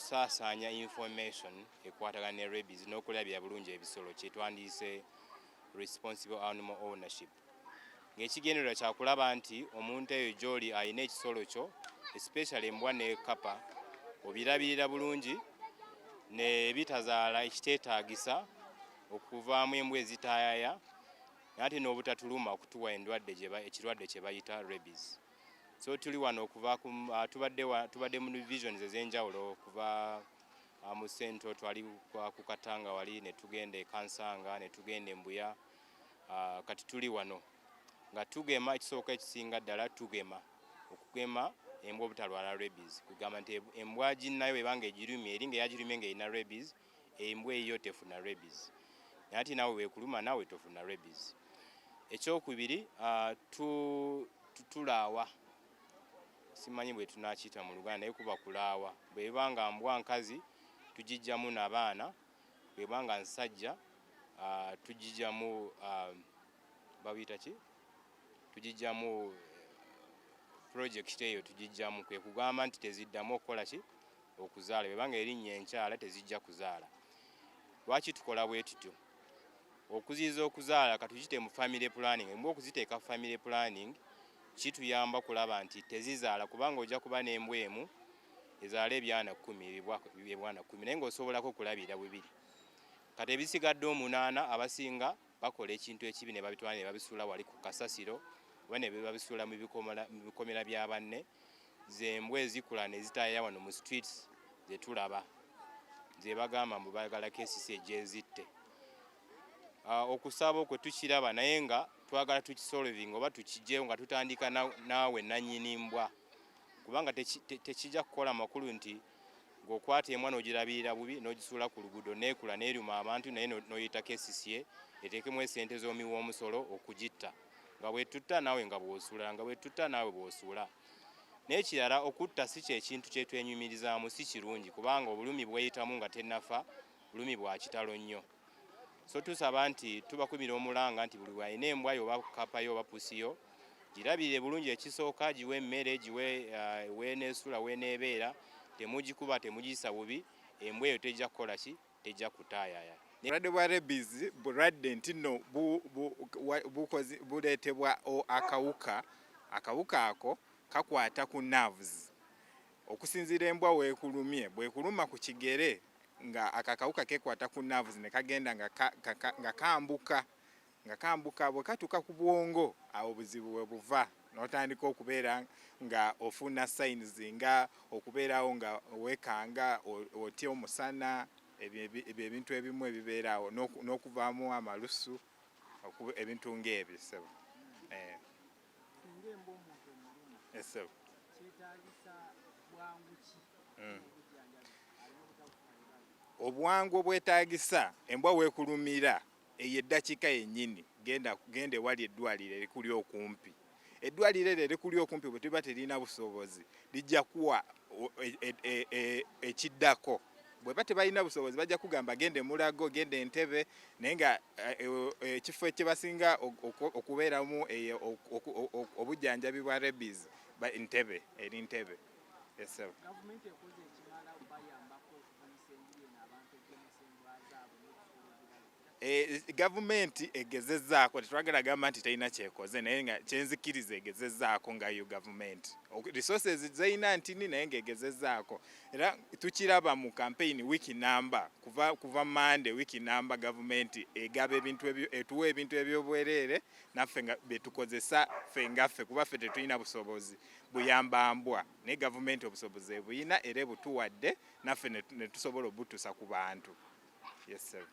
kusaasaanya information ekwatagana ne Rabbies n'okulabira bulungi ebisolo kyetwandiise responsible animal ownership. Ng'ekigendererwa kyakulaba nti omuntu eyo gy'oli alina ekisolo kyo, especially embwa ne kapa, obirabirira bulungi ne bitazaala ekiteetaagisa okuvaamu embwa ezitaayaya ate n'obutatuluma okutuwa ekirwadde kye bayita Rabbies. So tuli wano okuva tubadde mu divisions ez'enjawulo okuva mu Central twali ku Katanga wali ne tugenda e Kansanga ne tugenda Mbuya, kati tuli wano nga tugema ekisooka ekisinga ddala tugema okugema embwa obutalwala Rabbies. Kugamba nti embwa ginnayo ebanga egirumye eri ng'eyagirumye ng'erina Rabbies, embwa eyo tefuna Rabbies. Naye ati naawe weekuluma naawe tofuna Rabbies. Ekyokubiri tulaawa, simanyi bwe tunaakiyita mu Luganda naye kuba kulaawa. Bw'ebanga mbwa nkazi tugijjamu n'abaana, bw'ebanga nsajja tugijjamu babiyita ki? Tugijjamu project eyo tugijjamu, kwe kugamba nti teziddamu okukola ki? Okuzaala. Bw'ebanga erinnya enkyala tezijja kuzaala. Lwaki tukola bwe tutyo? Okuziyiza okuzaala katugite mu family planning. Embwa okuziteeka family planning kituyamba kulaba nti tezizaala, kubanga ojja kuba n'embwa emu ezaala ebyana 10 naye ng'osobolako kulabira bibiri. Kati ebisigadde 8 abasinga bakola ekintu ekibi ne babitwala ne babisuula wali ku kasasiro oba ne babisuula mu bikomera bya banne. Zembwa ezikula ne zitaaya wano mu streets ze tulaba, ze bagamba mbu baagala kesisi egyezitte. Okusaba okwe tukiraba naye nga twagala tukisolving oba tukijjeewo nga tutandika naawe nannyini mbwa, kubanga tekijja kukola makulu nti ng'okwata embwa n'ogirabirira bubi n'ogisuula ku luguudo neekula neeruma abantu naye n'oyita kesisi eteekemu esente z'omuwi w'omusolo okugitta. Nga bwetutta naawe nga bw'osuula, nga bwetutta naawe bw'osuula. N'ekirala okutta si kyekintu kye twenyumirizaamu, si kirungi kubanga obulumi bweyitamu nga tennafa, bulumi bwa kitalo nnyo. So tusaba nti tubakumira omulanga nti buli alina embwa yo oba kapa yo oba Ppusi yo girabire bulungi ekisooka, giwe emmere, giwe n'esula w'eneebeera, temugikuba temugiyisa bubi, embwa eyo tejja kukola ki? Tejja kutaayaya. Obulwadde bwa Rabbies bulwadde nti nno buleetebwa akawuka. Akawuka ako kakwata ku nerves. Okusinziira embwa weekulumye, bwekuluma ku kigere nga akakawuka kekwata ku nerves ne kagenda nga kambuka bwe katuuka ku bwongo, awo buzibu we buva n'otandika okubeera nga ofuna signs nga okubeerawo nga wekanga, otya omusana, ebintu ebimu ebibeerawo n'okuvaamu amalusu, ebintu ng'ebyo. Ssebo ssebo obwangu obwetaagisa embwa weekulumira eyo eddakiika yennyini genda ewali eddwaliro erikuli okumpi. Eddwaliro eryo erikuli okumpi bwe tuba terina busobozi lijja kuwa ekiddako. Bweba tebalina busobozi bajja kugamba genda Mulago, genda Entebbe, naye nga ekifo ekyebasinga okubeeramu obujjanjabi bwa Rabbies Entebbe, eri Entebbe. Essebo gavumenti egezezzaako, tetwagala gamba nti terina kyekoze naye nga kyenzikiriza egezezzaako nga yo gavumenti. Resources zeyina ntini naye ng'egezezzaako. Era tukiraba mu campaign wiki namba, kuva Monday wiki namba gavumenti egaba etuwa ebintu eby'obwereere naffe nga betukozesa ffe ngaffe, kuba ffe tetulina busobozi buyamba mbwa, naye gavumenti obusobozi ebuyina era butuwadde naffe ne tusobola obutuusa ku bantu. Yes sir.